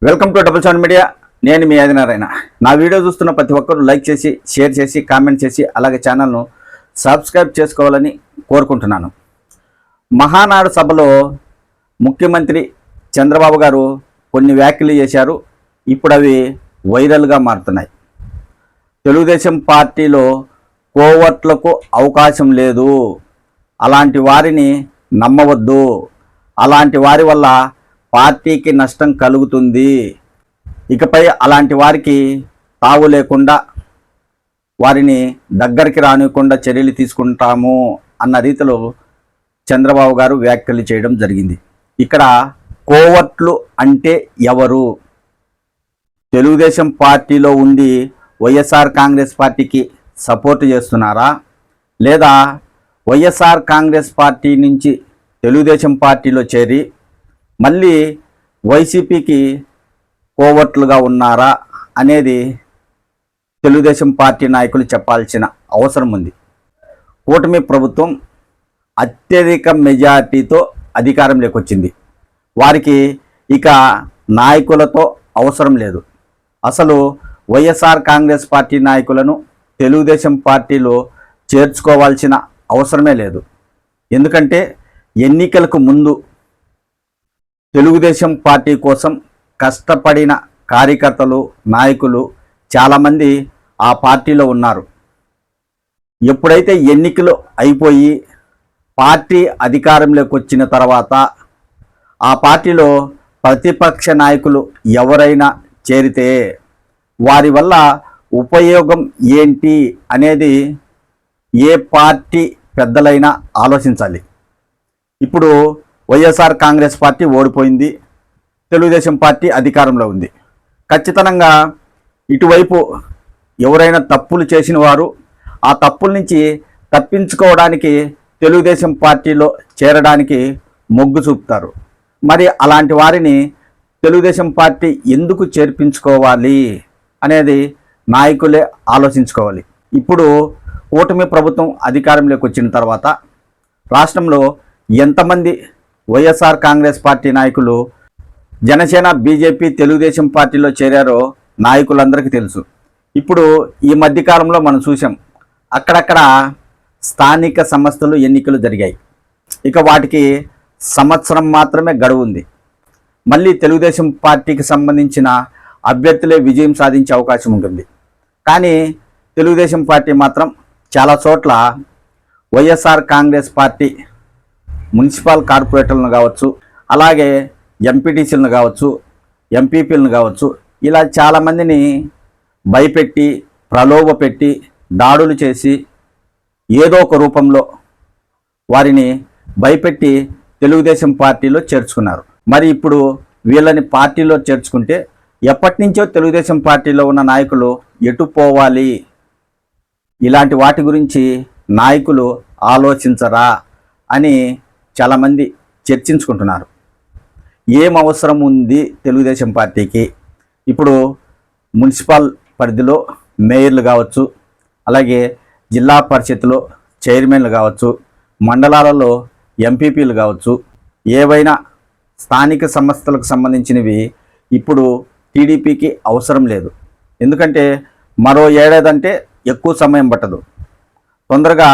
Welcome to double seven media. నేను మీ ఆదినారాయణ. నా video చూస్తున్న ప్రతి ఒక్కరూ లైక్ చేసి, షేర్ చేసి, కామెంట్ చేసి, అలాగే ఛానల్ను సబ్స్క్రైబ్ చేసుకోవాలని కోరుకుంటున్నాను. మహానాడు సభలో ముఖ్యమంత్రి చంద్రబాబు గారు కొన్ని వ్యాఖ్యలు చేశారు. ఇప్పుడు అవి వైరల్గా మారుతున్నాయి. తెలుగుదేశం పార్టీలో కోవర్ట్లకు అవకాశం లేదు, అలాంటి వారిని నమ్మవద్దు, అలాంటి వారి వల్ల పార్టీకి నష్టం కలుగుతుంది, ఇకపై అలాంటి వారికి తావు లేకుండా వారిని దగ్గరికి రానివ్వకుండా చర్యలు తీసుకుంటాము అన్న రీతిలో చంద్రబాబు గారు వ్యాఖ్యలు చేయడం జరిగింది. ఇక్కడ కోవర్ట్లు అంటే ఎవరు? తెలుగుదేశం పార్టీలో ఉండి వైఎస్ఆర్ కాంగ్రెస్ పార్టీకి సపోర్ట్ చేస్తున్నారా, లేదా వైఎస్ఆర్ కాంగ్రెస్ పార్టీ నుంచి తెలుగుదేశం పార్టీలో చేరి మళ్ళీ వైసీపీకి కోవర్ట్లుగా ఉన్నారా అనేది తెలుగుదేశం పార్టీ నాయకులు చెప్పాల్సిన అవసరం ఉంది. కూటమి ప్రభుత్వం అత్యధిక మెజార్టీతో అధికారంలోకి వచ్చింది. వారికి ఇక నాయకులతో అవసరం లేదు. అసలు వైఎస్ఆర్ కాంగ్రెస్ పార్టీ నాయకులను తెలుగుదేశం పార్టీలో చేర్చుకోవాల్సిన అవసరమే లేదు. ఎందుకంటే ఎన్నికలకు ముందు తెలుగుదేశం పార్టీ కోసం కష్టపడిన కార్యకర్తలు, నాయకులు చాలామంది ఆ పార్టీలో ఉన్నారు. ఎప్పుడైతే ఎన్నికలు అయిపోయి పార్టీ అధికారంలోకి వచ్చిన తర్వాత ఆ పార్టీలో ప్రతిపక్ష నాయకులు ఎవరైనా చేరితే వారి వల్ల ఉపయోగం ఏంటి అనేది ఏ పార్టీ పెద్దలైనా ఆలోచించాలి. ఇప్పుడు వైఎస్ఆర్ కాంగ్రెస్ పార్టీ ఓడిపోయింది, తెలుగుదేశం పార్టీ అధికారంలో ఉంది. ఖచ్చితంగా ఇటువైపు ఎవరైనా తప్పులు చేసిన వారు ఆ తప్పుల నుంచి తప్పించుకోవడానికి తెలుగుదేశం పార్టీలో చేరడానికి మొగ్గు చూపుతారు. మరి అలాంటి వారిని తెలుగుదేశం పార్టీ ఎందుకు చేర్పించుకోవాలి అనేది నాయకులే ఆలోచించుకోవాలి. ఇప్పుడు కూటమి ప్రభుత్వం అధికారంలోకి వచ్చిన తర్వాత రాష్ట్రంలో ఎంతమంది వైఎస్ఆర్ కాంగ్రెస్ పార్టీ నాయకులు జనసేన, బీజేపీ, తెలుగుదేశం పార్టీలో చేరారో నాయకులందరికీ తెలుసు. ఇప్పుడు ఈ మధ్యకాలంలో మనం చూసాం, అక్కడక్కడ స్థానిక సంస్థలు ఎన్నికలు జరిగాయి. ఇక వాటికి సంవత్సరం మాత్రమే గడువు ఉంది. మళ్ళీ తెలుగుదేశం పార్టీకి సంబంధించిన అభ్యర్థులే విజయం సాధించే అవకాశం ఉంటుంది. కానీ తెలుగుదేశం పార్టీ మాత్రం చాలా చోట్ల వైఎస్ఆర్ కాంగ్రెస్ పార్టీ మున్సిపల్ కార్పొరేటర్లను కావచ్చు, అలాగే ఎంపీటీసీలను కావచ్చు, ఎంపీపీలను కావచ్చు, ఇలా చాలామందిని భయపెట్టి, ప్రలోభపెట్టి, దాడులు చేసి ఏదో ఒక రూపంలో వారిని భయపెట్టి తెలుగుదేశం పార్టీలో చేర్చుకున్నారు. మరి ఇప్పుడు వీళ్ళని పార్టీలో చేర్చుకుంటే ఎప్పటి నుంచో తెలుగుదేశం పార్టీలో ఉన్న నాయకులు ఎటు పోవాలి? ఇలాంటి వాటి గురించి నాయకులు ఆలోచించరా అని చాలామంది చర్చించుకుంటున్నారు. ఏం అవసరం ఉంది తెలుగుదేశం పార్టీకి? ఇప్పుడు మున్సిపల్ పరిధిలో మేయర్లు కావచ్చు, అలాగే జిల్లా పరిషత్లో చైర్మన్లు కావచ్చు, మండలాలలో ఎంపీపీలు కావచ్చు, ఏవైనా స్థానిక సంస్థలకు సంబంధించినవి ఇప్పుడు టీడీపీకి అవసరం లేదు. ఎందుకంటే మరో ఏడాదంటే ఎక్కువ సమయం పట్టదు, తొందరగా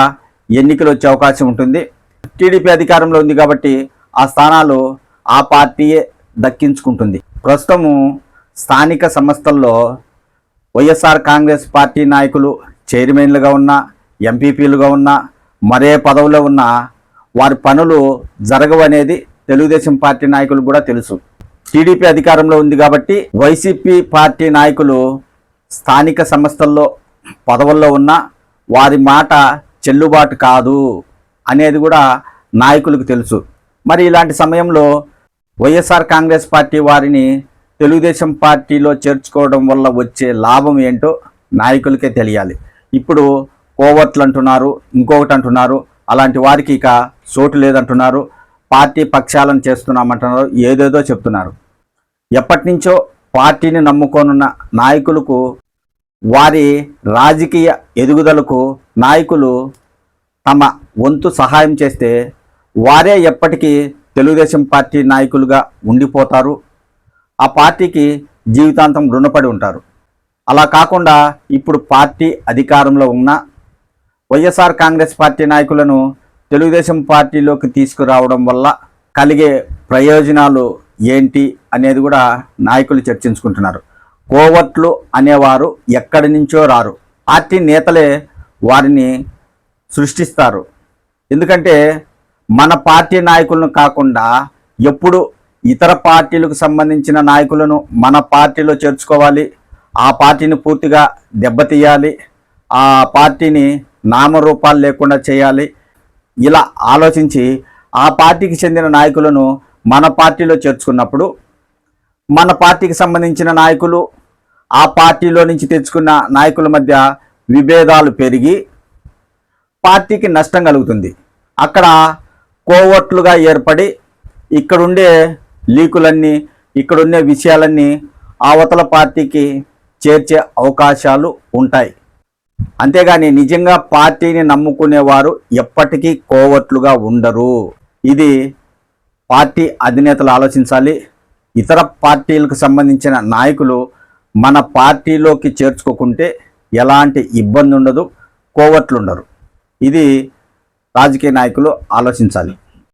ఎన్నికలు వచ్చే అవకాశం ఉంటుంది. టీడీపీ అధికారంలో ఉంది కాబట్టి ఆ స్థానాలు ఆ పార్టీయే దక్కించుకుంటుంది. ప్రస్తుతము స్థానిక సంస్థల్లో వైఎస్ఆర్ కాంగ్రెస్ పార్టీ నాయకులు చైర్మన్లుగా ఉన్నా, ఎంపీపీలుగా ఉన్నా, మరే పదవిలో ఉన్నా వారి పనులు జరగవనేది తెలుగుదేశం పార్టీ నాయకులకు కూడా తెలుసు. టీడీపీ అధికారంలో ఉంది కాబట్టి వైసీపీ పార్టీ నాయకులు స్థానిక సంస్థల్లో పదవుల్లో ఉన్నా వారి మాట చెల్లుబాటు కాదు అనేది కూడా నాయకులకు తెలుసు. మరి ఇలాంటి సమయంలో వైఎస్ఆర్ కాంగ్రెస్ పార్టీ వారిని తెలుగుదేశం పార్టీలో చేర్చుకోవడం వల్ల వచ్చే లాభం ఏంటో నాయకులకే తెలియాలి. ఇప్పుడు కోవర్ట్లు అంటున్నారు, ఇంకొకటి అంటున్నారు, అలాంటి వారికి ఇక చోటు లేదంటున్నారు, పార్టీ పక్షాలను చేస్తున్నామంటున్నారు, ఏదేదో చెప్తున్నారు. ఎప్పటి నుంచో పార్టీని నమ్ముకోనున్న నాయకులకు వారి రాజకీయ ఎదుగుదలకు నాయకులు తమ వంతు సహాయం చేస్తే వారే ఎప్పటికీ తెలుగుదేశం పార్టీ నాయకులుగా ఉండిపోతారు. ఆ పార్టీకి జీవితాంతం రుణపడి ఉంటారు. అలా కాకుండా ఇప్పుడు పార్టీ అధికారంలో ఉన్న వైఎస్ఆర్ కాంగ్రెస్ పార్టీ నాయకులను తెలుగుదేశం పార్టీలోకి తీసుకురావడం వల్ల కలిగే ప్రయోజనాలు ఏంటి అనేది కూడా నాయకులు చర్చించుకుంటున్నారు. కోవట్లు అనేవారు ఎక్కడి నుంచో రారు, పార్టీ నేతలే వారిని సృష్టిస్తారు. ఎందుకంటే మన పార్టీ నాయకులను కాకుండా ఎప్పుడు ఇతర పార్టీలకు సంబంధించిన నాయకులను మన పార్టీలో చేర్చుకోవాలి, ఆ పార్టీని పూర్తిగా దెబ్బతీయాలి, ఆ పార్టీని నామరూపాలు లేకుండా చేయాలి, ఇలా ఆలోచించి ఆ పార్టీకి చెందిన నాయకులను మన పార్టీలో చేర్చుకున్నప్పుడు మన పార్టీకి సంబంధించిన నాయకులు ఆ పార్టీలో నుంచి తెచ్చుకున్న నాయకుల మధ్య విభేదాలు పెరిగి పార్టీకి నష్టం కలుగుతుంది. అక్కడ కోవట్లుగా ఏర్పడి ఇక్కడుండే లీకులన్నీ, ఇక్కడుండే విషయాలన్నీ అవతల పార్టీకి చేర్చే అవకాశాలు ఉంటాయి. అంతేగాని నిజంగా పార్టీని నమ్ముకునేవారు ఎప్పటికీ కోవట్లుగా ఉండరు. ఇది పార్టీ అధినేతలు ఆలోచించాలి. ఇతర పార్టీలకు సంబంధించిన నాయకులు మన పార్టీలోకి చేర్చుకోకుంటే ఎలాంటి ఇబ్బంది ఉండదు, కోవట్లు ఉండరు. ఇది రాజకీయ నాయకులు ఆలోచించాలి.